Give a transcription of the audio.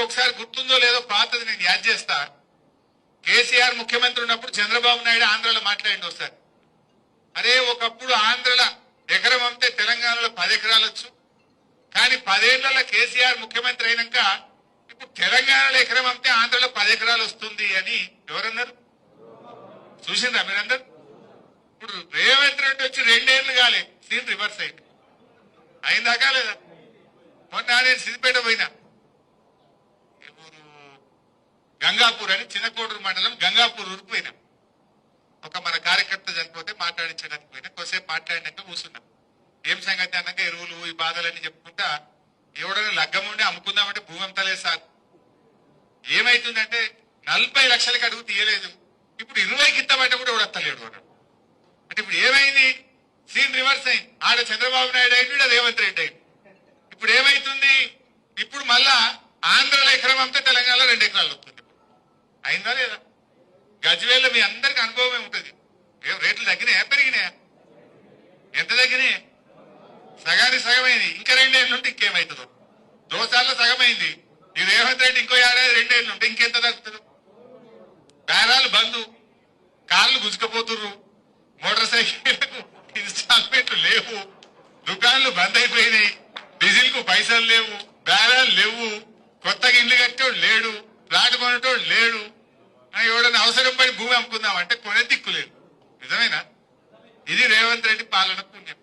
ఒకసారి గుర్తుందో లేదో పాతది నేను యాద్ చేస్తా. కేసీఆర్ ముఖ్యమంత్రి ఉన్నప్పుడు చంద్రబాబు నాయుడు ఆంధ్రలో మాట్లాడింది ఒకసారి. అరే ఒకప్పుడు ఆంధ్రలో ఎకరం అమ్మితే తెలంగాణలో 10 ఎకరాలు వచ్చు, కానీ 10 ఏళ్లలో కేసీఆర్ ముఖ్యమంత్రి అయినాక ఇప్పుడు తెలంగాణలో ఎకరం అమ్మితే ఆంధ్రలో 10 ఎకరాలు వస్తుంది అని ఎవరన్నారు? చూసిందా మీరందరూ? ఇప్పుడు రేవంత్ రెడ్డి వచ్చి 2 ఏళ్లు కాలే, సీన్ రివర్స్ అయింది. అయిందాకా లేదా? మొన్న నేను సిద్దిపేట పోయినా, గంగాపూర్ అని చిన్నకోడూరు మండలం గంగాపూర్ ఊరికి పోయినా. ఒక మన కార్యకర్త చనిపోతే మాట్లాడించడానికి పోయినా. కొద్దిసేపు మాట్లాడినాక కూర్చున్నాం. ఏం సంగతి అన్నాక ఎరువులు ఈ బాధలన్నీ చెప్పుకుంటా, ఎవడైనా లగ్గం ఉండి అమ్ముకుందామంటే భూమి అంతలేదు సార్. ఏమైతుందంటే 40 లక్షలకి అడుగు తీయలేదు, ఇప్పుడు 20కి ఇస్తామంటే కూడా ఎవడత్తలేడు అన్నాడు. అంటే ఇప్పుడు ఏమైంది? సీన్ రివర్స్ అయింది. ఆడ చంద్రబాబు నాయుడు అయింది, రేవంత్ రెడ్డి అయింది. ఇప్పుడు ఏమైతుంది? ఇప్పుడు మళ్ళా ఆంధ్రలో ఎకరం అమ్మితే తెలంగాణలో 2 ఎకరాలు వస్తుంది. అయిందా లేదా? గజ్వేల్లో మీ అందరికి అనుభవమే ఉంటుంది. రేట్లు తగ్గినాయా పెరిగినాయా? ఎంత తగ్గినాయి? సగానికి సగమైంది. ఇంకా 2 ఏళ్ళు ఉంటే ఇంకేమవుతుందో. దోసాల్లో సగమైంది. ఈ రేవంత్ రెడ్డి ఇంకో ఏడాది 2 ఏళ్ళు ఉంటే ఇంకెంత తగ్గుతుంది? బేరాలు బంధు, కార్లు గుంజుకపోతుర్రు, మోటార్ సైకిళ్లకు ఇన్స్టాల్మెంట్లు లేవు, దుకాణాలు బంద్ అయిపోయినాయి, డీజిల్ కు పైసలు లేవు, బేరాలు లేవు, కొత్తగా ఇల్లు కట్టేవాడు లేడు, ప్లాట్ కొనేటోడు లేడు. ఎవడన్నా అవసరం పడి భూమి అమ్ముకుందామంటే కొనే దిక్కులేదు. నిజమేనా? ఇది రేవంత్ రెడ్డి పాలన పుణ్యం.